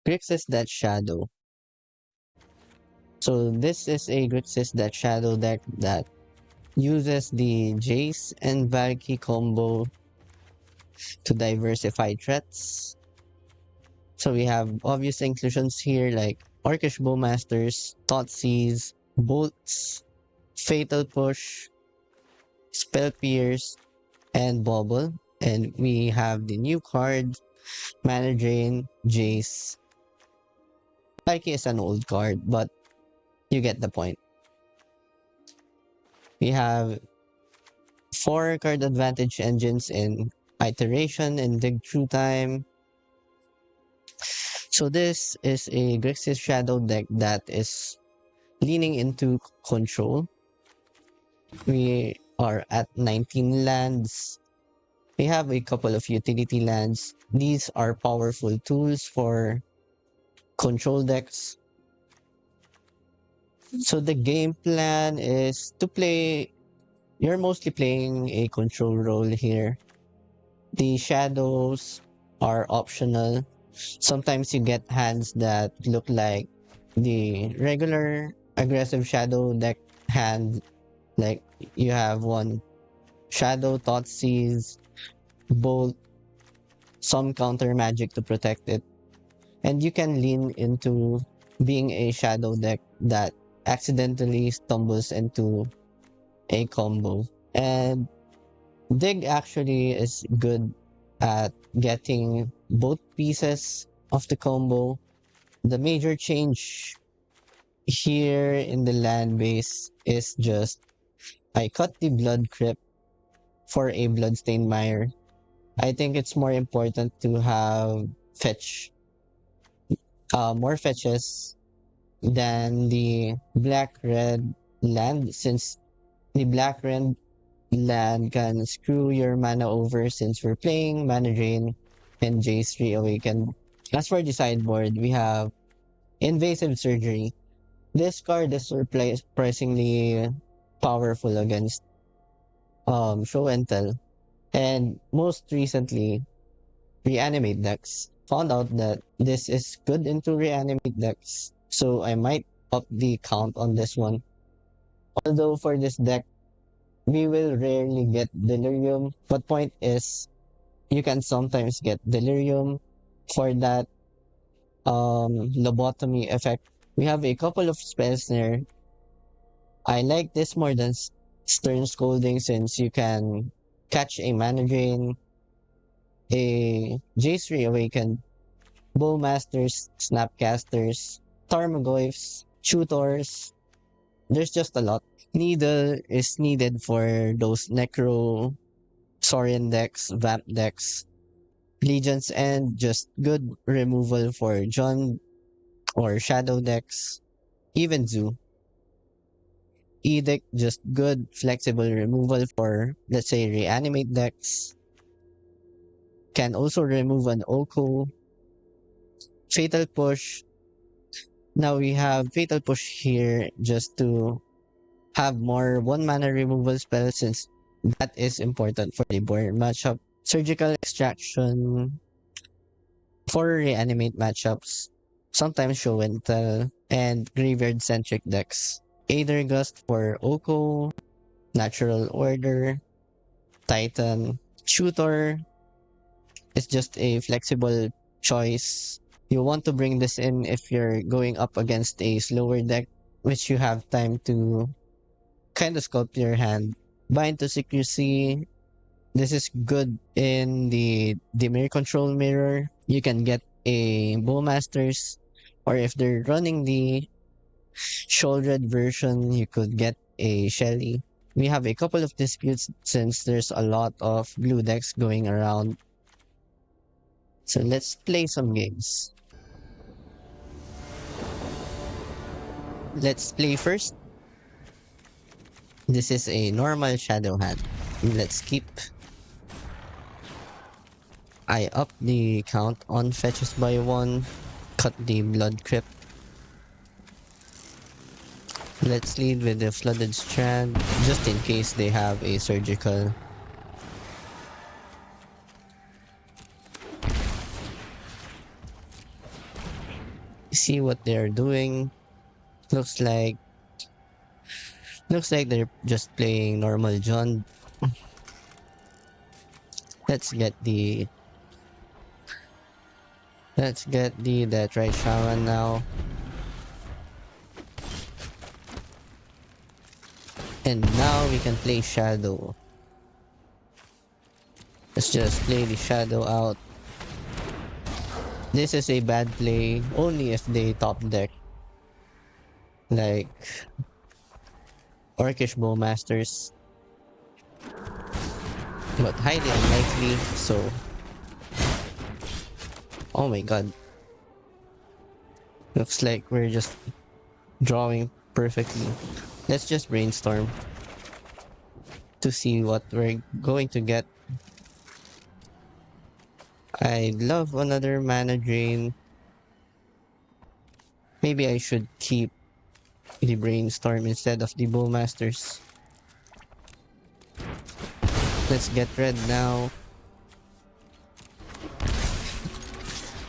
Grixis Death Shadow. So this is a Grixis Death Shadow deck that uses the Jace and Valki combo to diversify threats. So we have obvious inclusions here like Orcish Bowmasters, Thoughtseize, Bolts, Fatal Push, Spell Pierce, and Bauble. And we have the new card, Mana Drain, Jace. Valki is an old card, but you get the point. We have 4 card advantage engines in Iteration and Dig Through Time. So this is a Grixis Shadow deck that is leaning into control. We are at 19 lands. We have a couple of utility lands. These are powerful tools for control decks. So the game plan is to play. You're mostly playing a control role here. The shadows are optional. Sometimes you get hands that look like the regular aggressive shadow deck hand. Like you have one shadow, Thoughtseize, Bolt, some counter magic to protect it. And you can lean into being a shadow deck that accidentally stumbles into a combo. And Dig actually is good at getting both pieces of the combo. The major change here in the land base is just I cut the blood crypt for a Bloodstained Mire. I think it's more important to have more fetches than the black-red land, since the black-red land can screw your mana over since we're playing Mana Drain and Jace Reawakened. As for the sideboard, we have Invasive Surgery. This card is surprisingly powerful against show and tell. And most recently, reanimate decks. Found out that this is good into reanimate decks, so I might up the count on this one. Although for this deck, we will rarely get Delirium, but point is, you can sometimes get Delirium for that lobotomy effect. We have a couple of Spell Snare. I like this more than Stern Scolding since you can catch a Mana Drain, a Jace Reawakened, Bowmasters, Snapcasters, Tarmogoyfs, Tutors. There's just a lot. Needle is needed for those Necro, Saurian decks, Vamp decks, Legions, and just good removal for John or Shadow decks, even Zoo. Edict, just good flexible removal for, let's say, reanimate decks. Can also remove an Oko. Fatal Push. Now we have Fatal Push here just to have more 1 mana removal spells since that is important for the board matchup. Surgical Extraction for reanimate matchups. Sometimes show and tell. And graveyard centric decks. Aether Gust for Oko, Natural Order, Titan. Tutor is just a flexible choice. You want to bring this in if you're going up against a slower deck, which you have time to kind of sculpt your hand. Bind to Secrecy. This is good in the Dimir Control Mirror. You can get a Bowmasters, or if they're running the shouldered version, you could get a Shelly. We have a couple of disputes since there's a lot of blue decks going around. So let's play some games. Let's play first. This is a normal shadow hand. Let's keep. I up the count on fetches by 1. Cut the blood crypt. Let's lead with the Flooded Strand, just in case they have a surgical. See what they're doing. Looks like they're just playing normal John. Let's get the that right shaman now. And now we can play Shadow. Let's just play the Shadow out. This is a bad play only if they top deck. Like Orcish Bowmasters. But highly unlikely, so... Oh my god. Looks like we're just drawing perfectly. Let's just brainstorm to see what we're going to get. I love another mana drain. Maybe I should keep the brainstorm instead of the bowmasters. Let's get red now.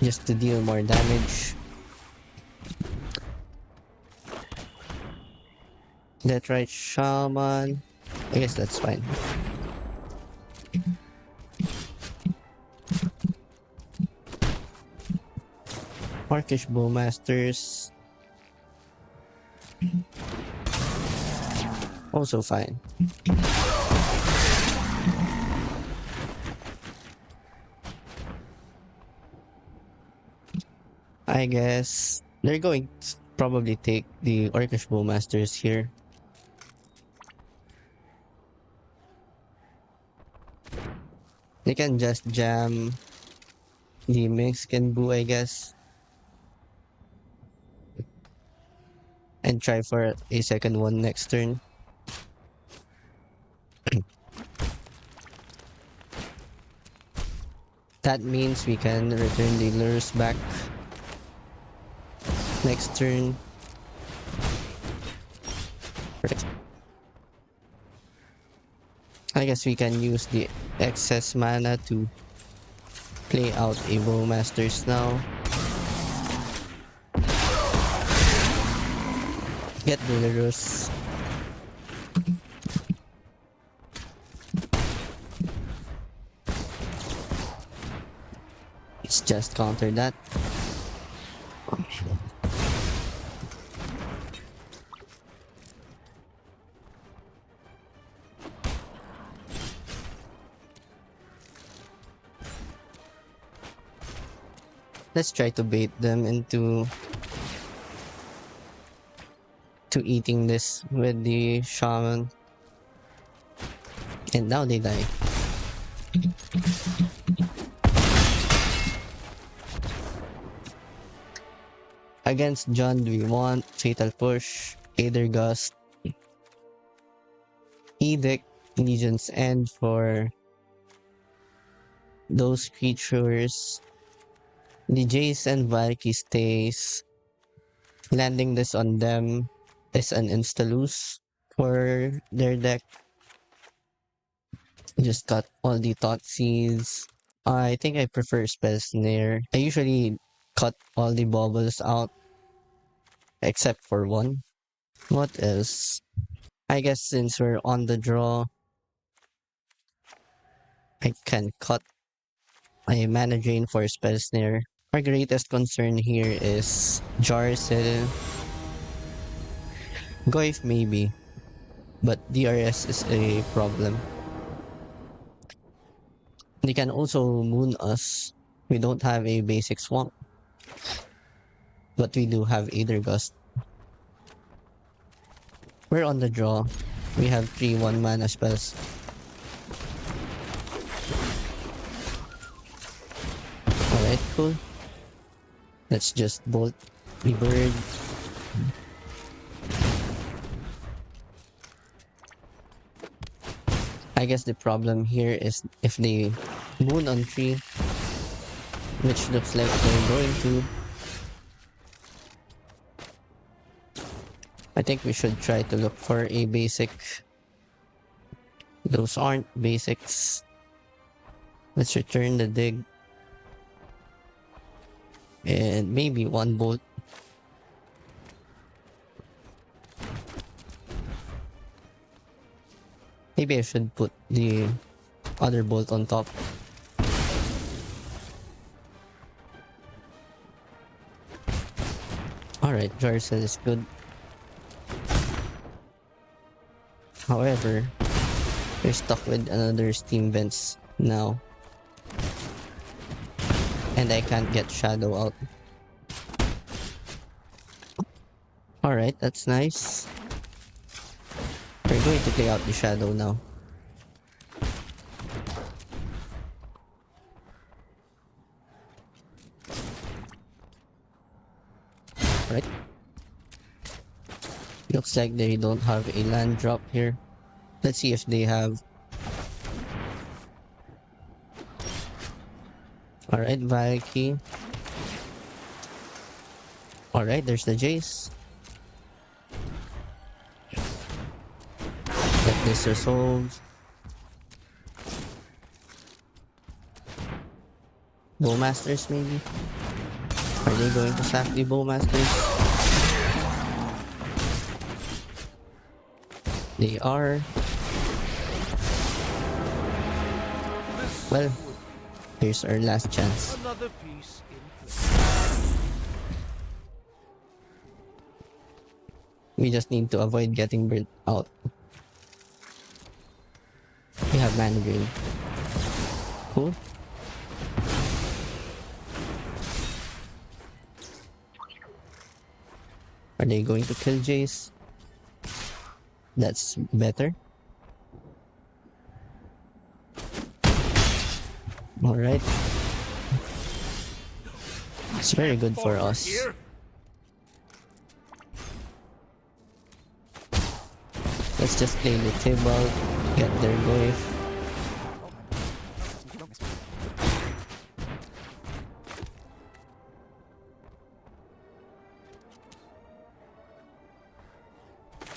Just to deal more damage. That right shaman. I guess that's fine. Orcish Bowmasters. Also fine. I guess they're going to probably take the Orcish Bowmasters here. They can just jam the Mexican Boo, I guess. And try for a second one next turn. That means we can return the Lurrus back next turn. Perfect. I guess we can use the excess mana to play out a Bowmasters now. Get the Lurrus. Let's just counter that. Let's try to bait them into eating this with the shaman. And now they die. Against John, we want Fatal Push, Aether Gust, Edict, Legion's End for those creatures. The Jace and Valki stays. Landing this on them is an insta-lose for their deck. Just got all the Thoughtseize. I think I prefer Spell Snare. I usually cut all the baubles out except for one. What else? I guess since we're on the draw, I can cut a mana drain for Spell Snare. Our greatest concern here is Jarcel. Goif maybe, but DRS is a problem. They can also moon us. We don't have a basic swamp, but we do have Aether Gust. We're on the draw. We have 3 1-mana spells. Alright, cool. Let's just bolt the bird. I guess the problem here is if they moon on 3, which looks like they're going to. I think we should try to look for a basic. Those aren't basics. Let's return the dig. And maybe 1 bolt. Maybe I should put the other bolt on top. Alright, jar cell is good. However, we're stuck with another steam vents now. And I can't get shadow out. Alright, that's nice. We're going to play out the shadow now. Right. Looks like they don't have a land drop here. Let's see if they have. Alright, Valki. Alright, there's the Jace. Get this resolved. Bowmasters maybe? Are they going to sack the Bowmasters? They are. Well, here's our last chance. Another piece in We just need to avoid getting burnt out. We have mana drain. Cool. Are they going to kill Jace? That's better. Alright. It's very good for us. Let's just play the table, get their Goif.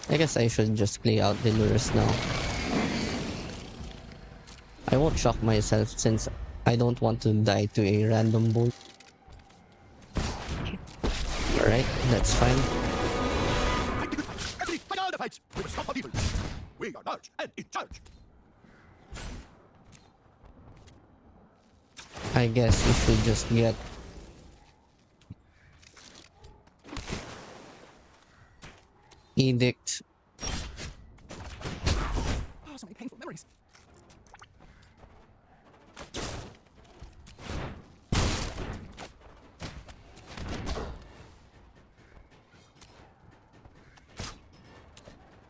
I guess I should just play out the Lurrus now. I won't shock myself since I don't want to die to a random bolt. Alright, that's fine. We will stop the evil. We are large and in charge. I guess we should just get Edict. Oh, so many painful memories.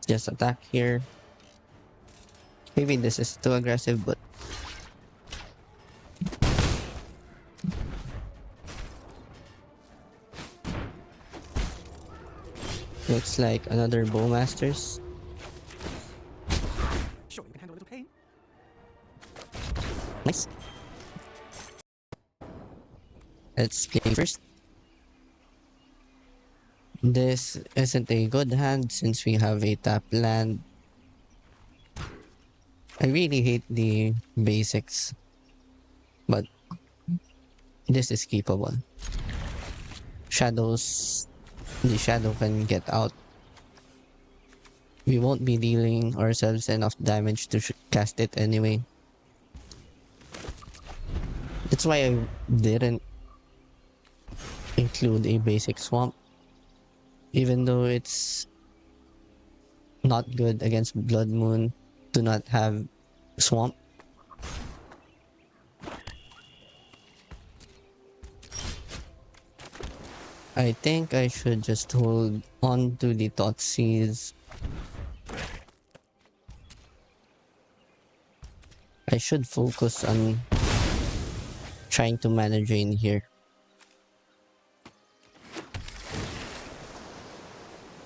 Just attack here. Maybe this is too aggressive, but looks like another Bowmasters. Sure, you can handle a little pain. Nice. Let's play first. This isn't a good hand since we have a tap land. I really hate the basics, but this is keepable. Shadows, the shadow can get out. We won't be dealing ourselves enough damage to cast it anyway. That's why I didn't include a basic swamp. Even though it's not good against Blood Moon to not have swamp. I think I should just hold on to the Thoughtseize. I should focus on trying to mana drain here.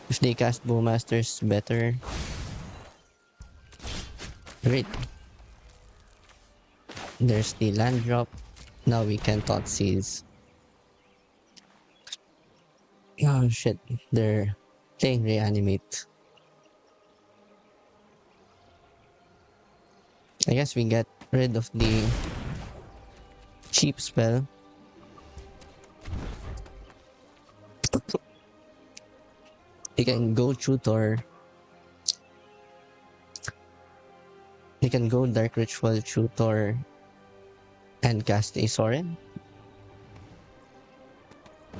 If they cast Bowmasters, better. Great. There's the land drop. Now we can Thoughtseize. Oh shit, they're playing Reanimate. I guess we get rid of the cheap spell. We can go Tutor. They can go Dark Ritual, Tutor, and cast a Sorin.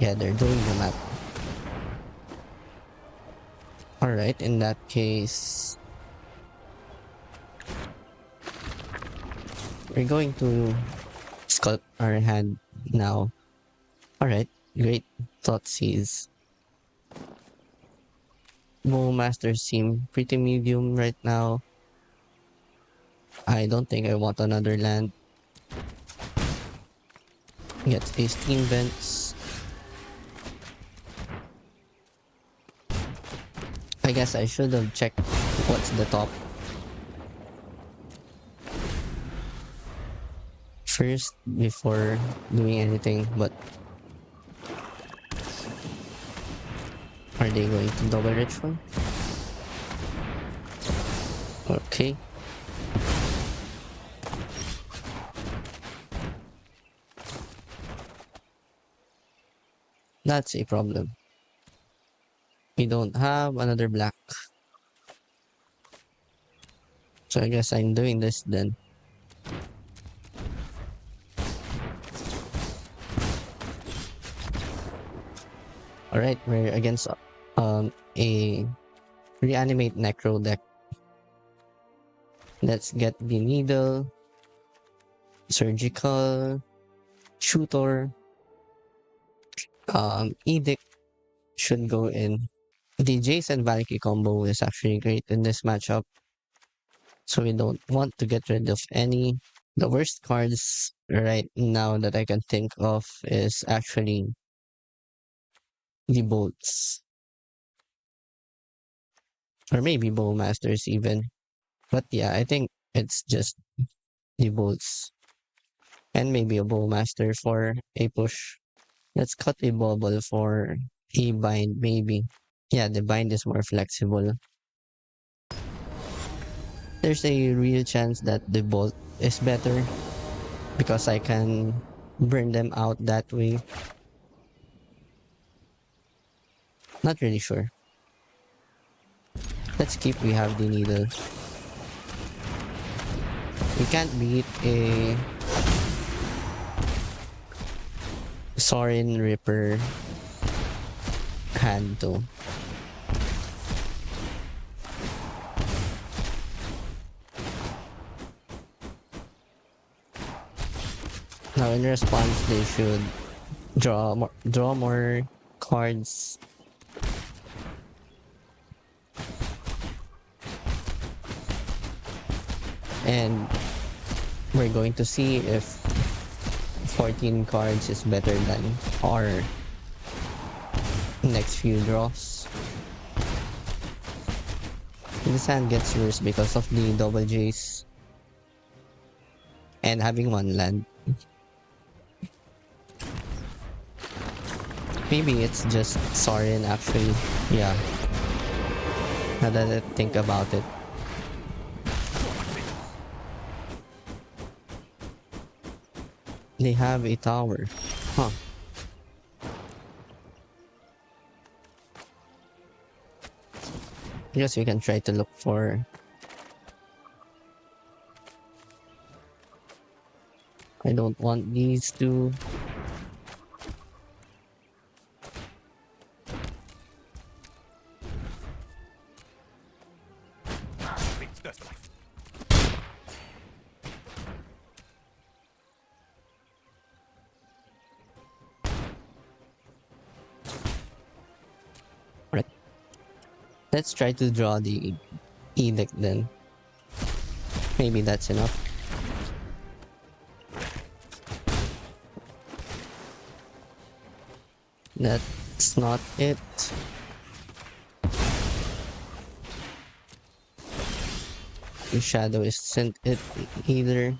Yeah, they're doing the math. Alright, in that case, we're going to sculpt our hand now. Alright, great. Thoughtseize. Bowmasters seem pretty medium right now. I don't think I want another land. Gets a Steam Vents. I guess I should have checked what's the top first before doing anything, but are they going to double ritual? Okay. That's a problem. We don't have another black. So I guess I'm doing this then. Alright, we're against a reanimate necro deck. Let's get the needle, surgical, tutor, edict should go in. The Jace and Valki combo is actually great in this matchup. So we don't want to get rid of any. The worst cards right now that I can think of is actually the bolts. Or maybe Bowmasters even. But yeah, I think it's just the bolts. And maybe a Bowmaster for a push. Let's cut a Bauble for a bind, maybe. Yeah, the bind is more flexible. There's a real chance that the bolt is better because I can burn them out that way. Not really sure. Let's keep we have the needle. We can't beat a Sorin Ripper hand though. Now in response they should draw more cards. And we're going to see if 14 cards is better than our next few draws. This hand gets worse because of the double Jace and having one land. Maybe it's just Sorin actually. Yeah. Now that I think about it. They have a tower. Huh. I guess we can try to look for... I don't want these two. That's the life. Alright. Let's try to draw the edict then. Maybe that's enough. That's not it. The shadow isn't it either.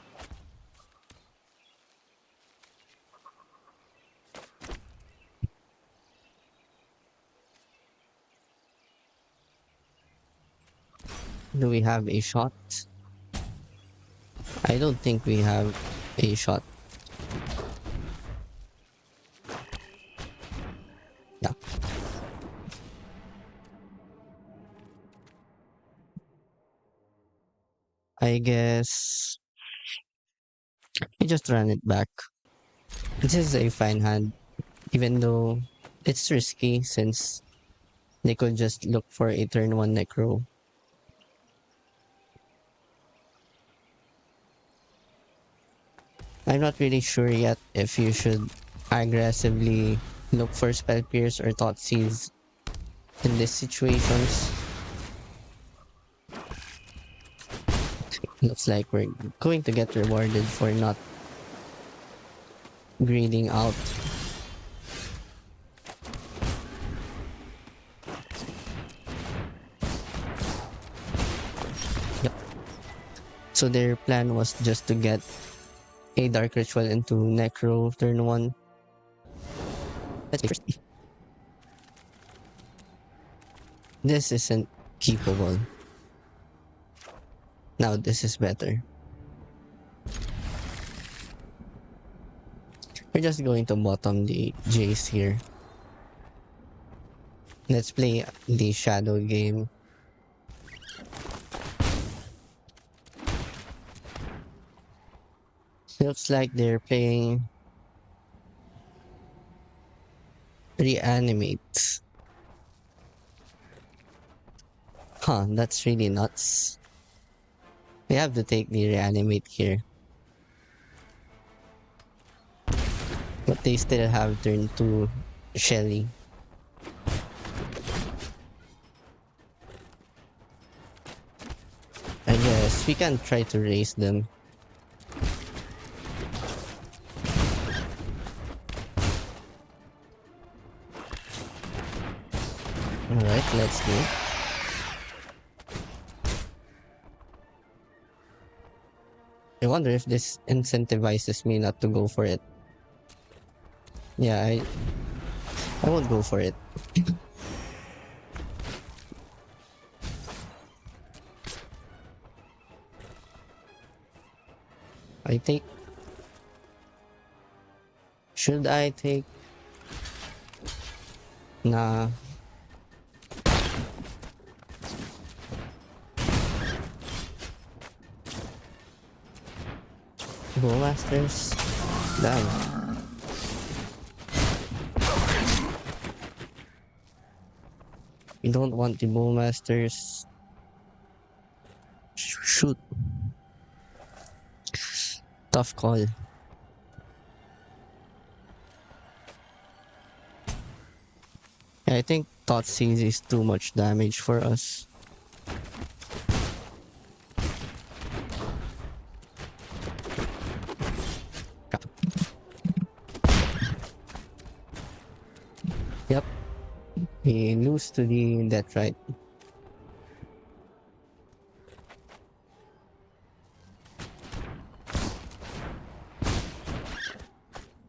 Do we have a shot? I don't think we have a shot. Yeah. I guess we just run it back. This is a fine hand, even though it's risky since they could just look for a turn 1 necro. I'm not really sure yet if you should aggressively look for Spell Pierce or Thoughtseize in these situations. Looks like we're going to get rewarded for not greeding out. Yep. So their plan was just to get a Dark Ritual into Necro turn 1. Let's go first. This isn't keepable. Now this is better. We're just going to bottom the Jace here. Let's play the Shadow game. Looks like they're playing Reanimate. Huh, that's really nuts. We have to take the Reanimate here. But they still have turn 2 Shelly. I guess we can try to raise them. Alright, let's go. I wonder if this incentivizes me not to go for it. Yeah, I won't go for it. I take... Should I take... Nah. Bowmasters? Damn. We don't want the Bowmasters. Shoot. Tough call. I think Thoughtseize is too much damage for us. Yep. We lose to the Deathrite.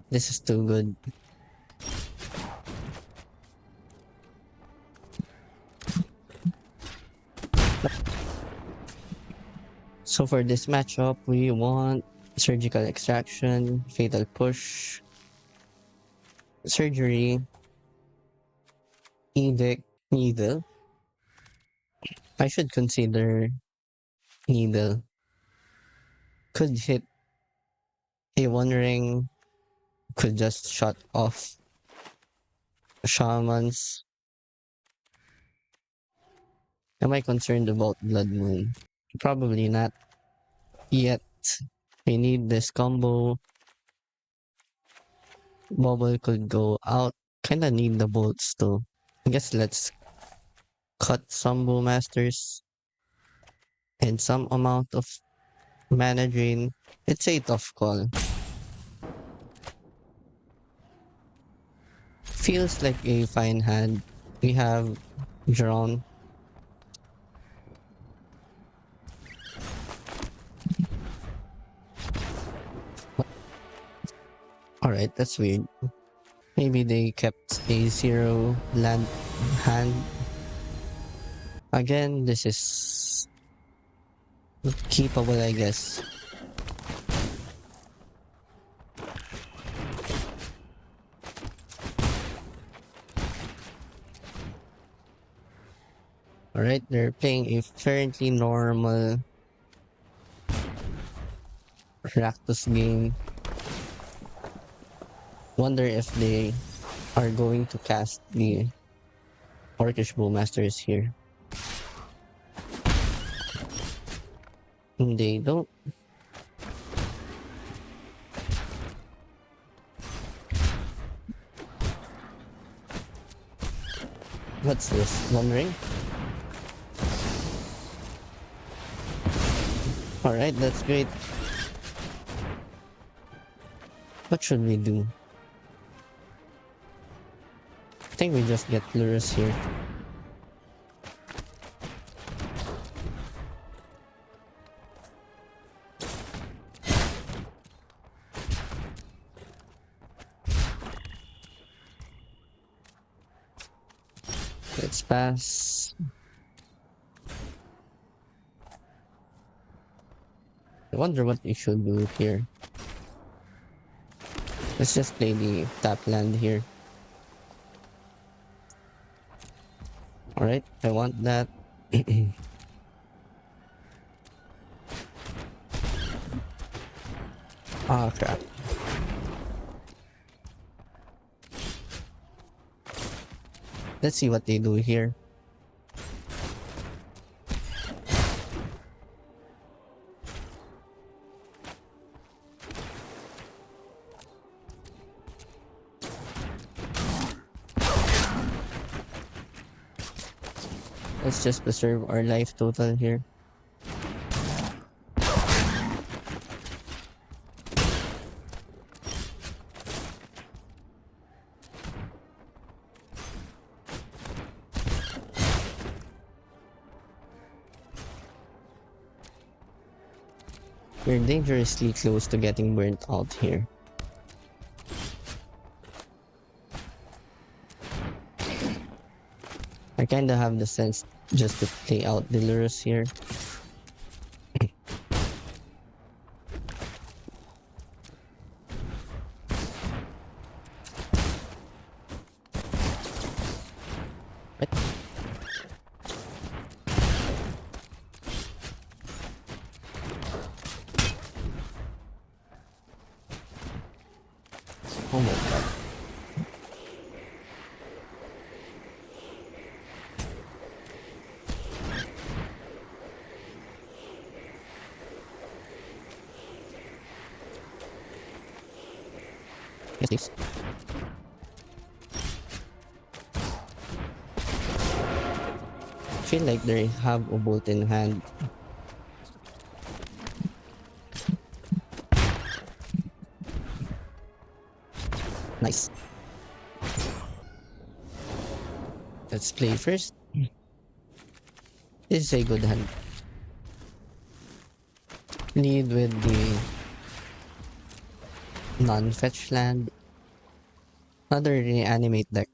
This is too good. So for this matchup, we want Surgical Extraction, Fatal Push, Surgery, Edict, Needle. I should consider Needle. Could hit a One Ring, could just shut off Shamans. Am I concerned about Blood Moon? Probably not yet. We need this combo. Bauble could go out. Kinda need the bolts though. I guess let's cut some Bowmasters and some amount of mana drain. It's a tough call. Feels like a fine hand. We have drawn. Alright, that's weird. Maybe they kept a 0 land hand. Again, this is keepable, I guess. Alright, they're playing a currently normal Rakdos game. Wonder if they are going to cast the Orcish Bowmasters here. They don't. What's this? One ring? Alright, that's great. What should we do? I think we just get Lurrus here. Let's pass. I wonder what we should do here. Let's just play the tap land here. Alright, I want that. Ah, crap. Let's see what they do here. Let's just preserve our life total here. We're dangerously close to getting burnt out here. I kinda have the sense just to play out the Lurrus here. What? Oh my god. Yes, please. I feel like they have a bolt in hand. Nice. Let's play first. This is a good hand. Lead with the non-fetch land. Another reanimate deck.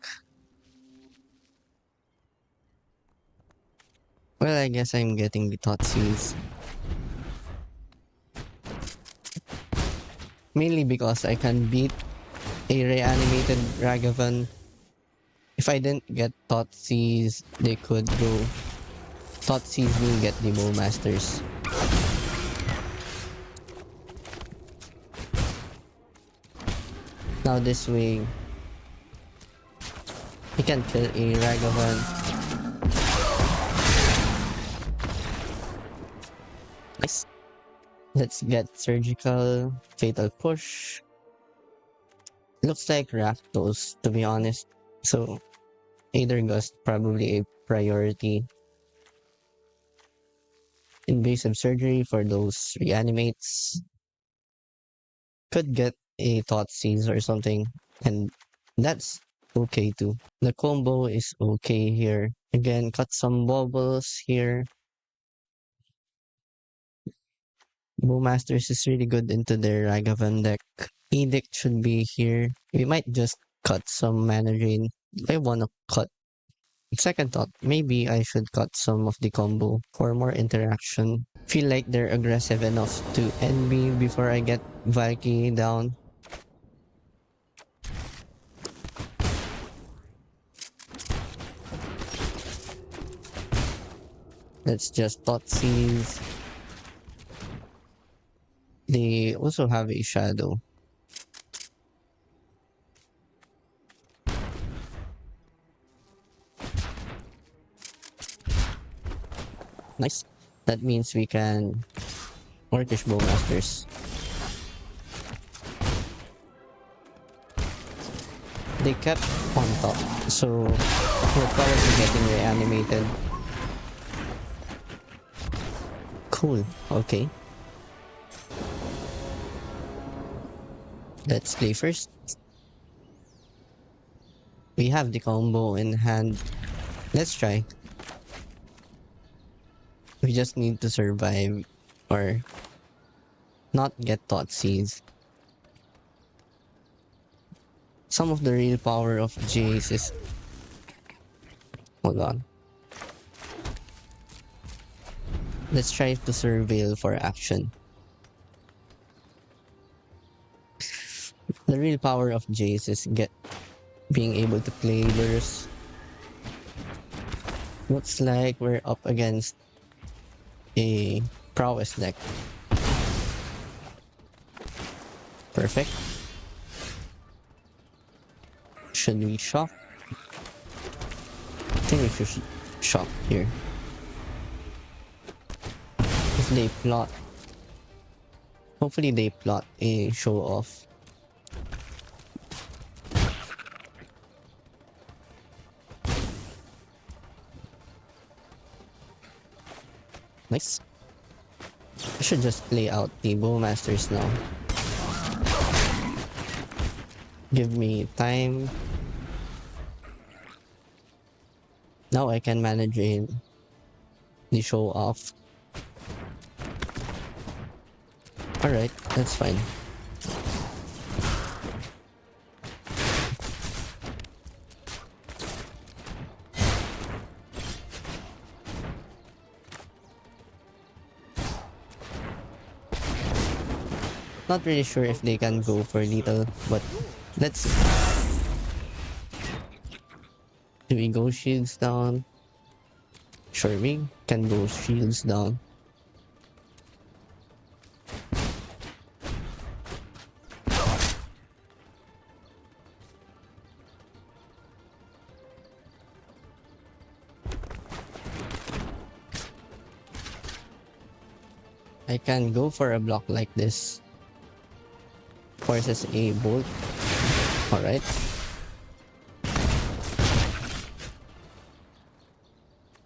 Well, I guess I'm getting the Thoughtseize. Mainly because I can beat a reanimated Ragavan. If I didn't get Thoughtseize, they could go Thoughtseize will get the Bowmasters. Now this way, he can kill a Ragavan. Nice. Let's get Surgical, Fatal Push. Looks like Rakdos, to be honest. So, Aether Gust probably a priority. Invasive Surgery for those reanimates. Could get a Thoughtseize or something, and that's okay too. The combo is okay here. Again, cut some Baubles here. Bowmasters is really good into their Ragavan deck. Edict should be here. We might just cut some mana drain. If I wanna cut. Second thought, maybe I should cut some of the combo for more interaction. Feel like they're aggressive enough to end me before I get Valki down. Let's just Thoughtseize. The they also have a shadow. Nice. That means we can Orcish Bowmasters. They kept on top, so we're probably getting reanimated. Cool, okay. Let's play first. We have the combo in hand. Let's try. We just need to survive or not get Thoughtseize. Some of the real power of Jace is... Hold on. Let's try to surveil for action. The real power of Jace is being able to play Lurrus. Looks like we're up against a prowess deck. Perfect. Should we shock? I think we should shock here. If they plot, hopefully they plot a show off. Nice. I should just play out the Bowmasters now. Give me time. Now I can manage the show off. Alright, that's fine. Not really sure if they can go for lethal, but let's see. Do we go shields down? Sure, we can go shields down. I can go for a block like this. Forces a bolt. Alright.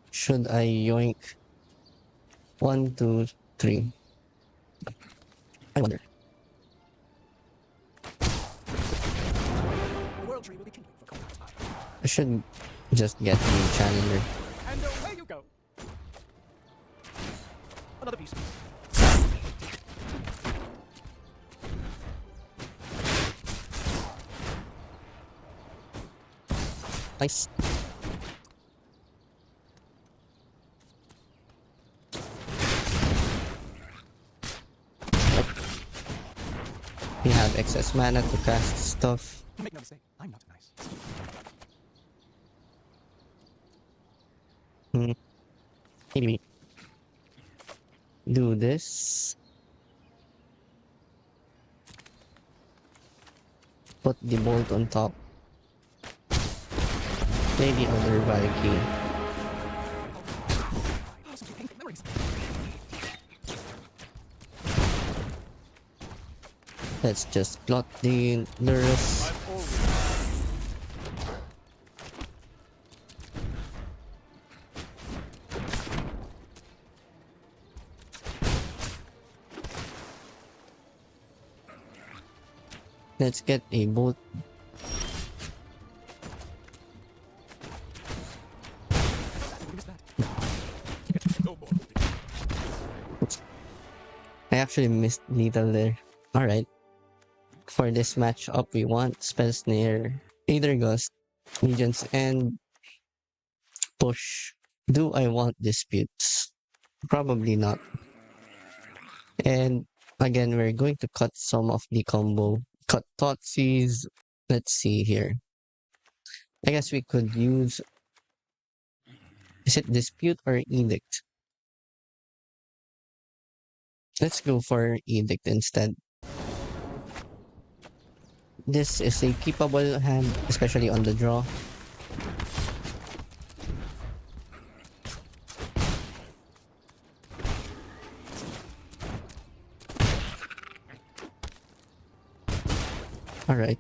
Should I yoink? 1, 2, 3. I wonder. The world tree will be kindled for combat time. I should just get the challenger. And away you go. Another piece. Nice. We have excess mana to cast stuff. Make no mistake, I'm not nice. Maybe do this. Put the bolt on top. Play the other Valki. Memories. Let's just plot the Lurrus. Let's get a bolt. I actually missed lethal there. Alright. For this matchup, we want Spell Snare, Aether Gust, Legions, and push. Do I want disputes? Probably not. And again, we're going to cut some of the combo. Cut Thoughtseize. Let's see here. I guess we could use... Is it Dispute or Edict? Let's go for Edict instead. this is a keepable hand, especially on the draw. Alright.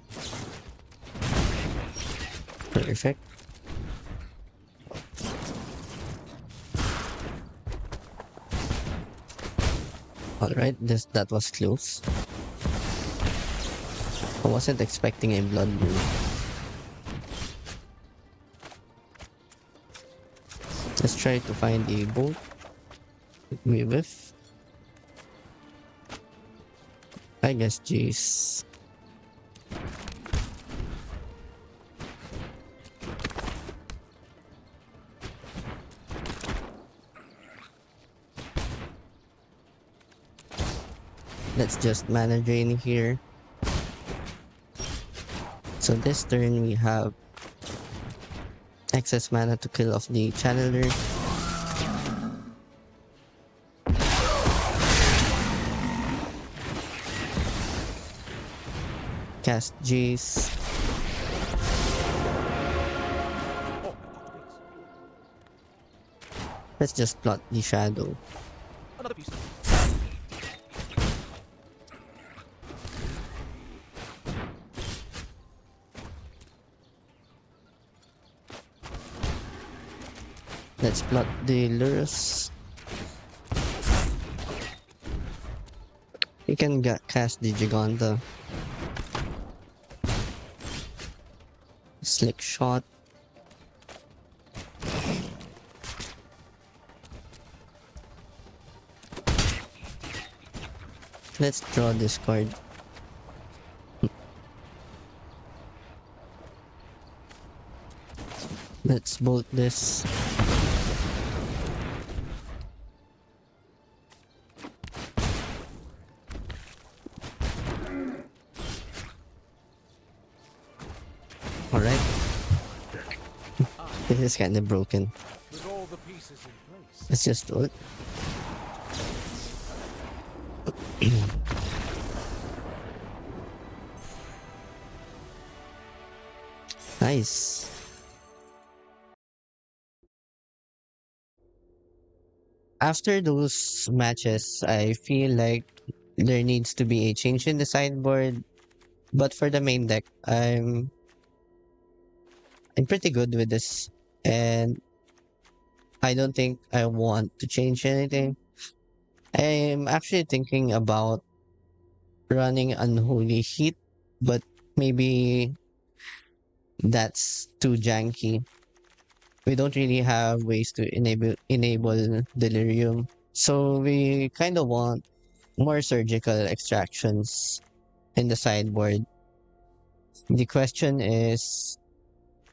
Perfect. Alright, that was close. I wasn't expecting a blood moon. Let's try to find a bolt. We whiff. I guess Jace. Let's just mana drain here. So this turn we have excess mana to kill off the channeler. Cast Jace. Let's just plot the shadow. Another piece. Let's plot the Lurrus. You can cast the Giganta. Slick shot. Let's draw this card. Let's bolt this. Alright. This is kinda broken. With all the pieces in place. Let's just do it. Nice. After those matches, I feel like there needs to be a change in the sideboard. But for the main deck, I'm pretty good with this, and I don't think I want to change anything. I'm actually thinking about running Unholy Heat, but maybe that's too janky. We don't really have ways to enable Delirium, so we kind of want more surgical extractions in the sideboard. The question is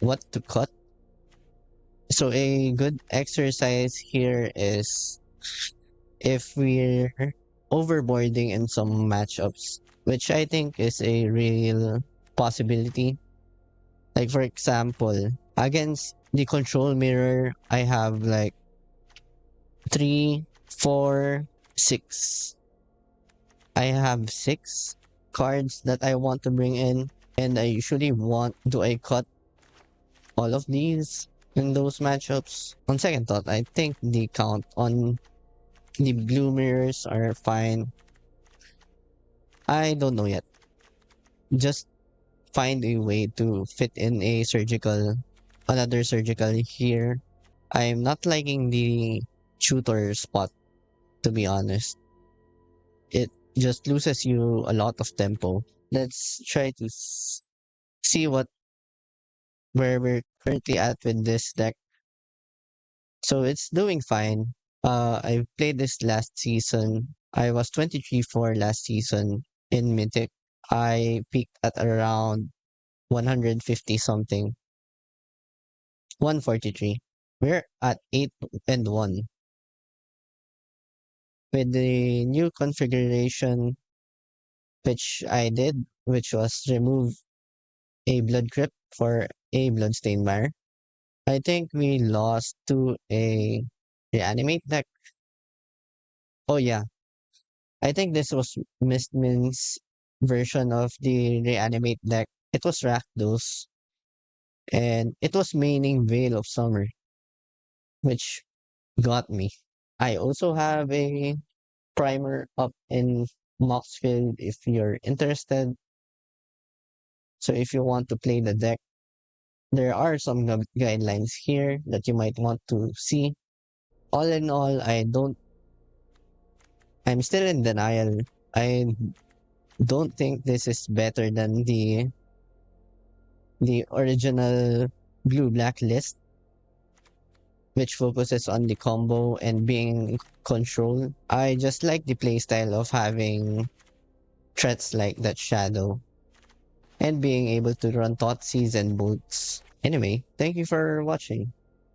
what to cut. So a good exercise here is if we're overboarding in some matchups, which I think is a real possibility. Like for example, against the control mirror, I have like 3, 4, 6. I have 6 cards that I want to bring in, and I usually want, do I cut all of these in those matchups? On second thought, I think the count on the blue mirrors are fine. I don't know yet. Just find a way to fit in another surgical here. I'm not liking the shooter spot, to be honest. It just loses you a lot of tempo. Let's try to see where we're currently at with this deck. So it's doing fine. I played this last season. I was 23-4 last season in Mythic. I peaked at around 150 something, 143. We're at 8-1. With the new configuration, which I did, which was remove a Blood Crypt for a Bloodstained Mire. I think we lost to a Reanimate deck. Oh yeah, I think this was Mist Min's version of the Reanimate deck. It was Rakdos, and it was maining Veil of Summer, which got me. I also have a primer up in Moxfield if you're interested. So if you want to play the deck, there are some guidelines here that you might want to see. All in all, I'm still in denial. I don't think this is better than the original blue black list, which focuses on the combo and being control. I just like the playstyle of having threats like that shadow and being able to run Thoughtseize and bolts. Anyway, thank you for watching.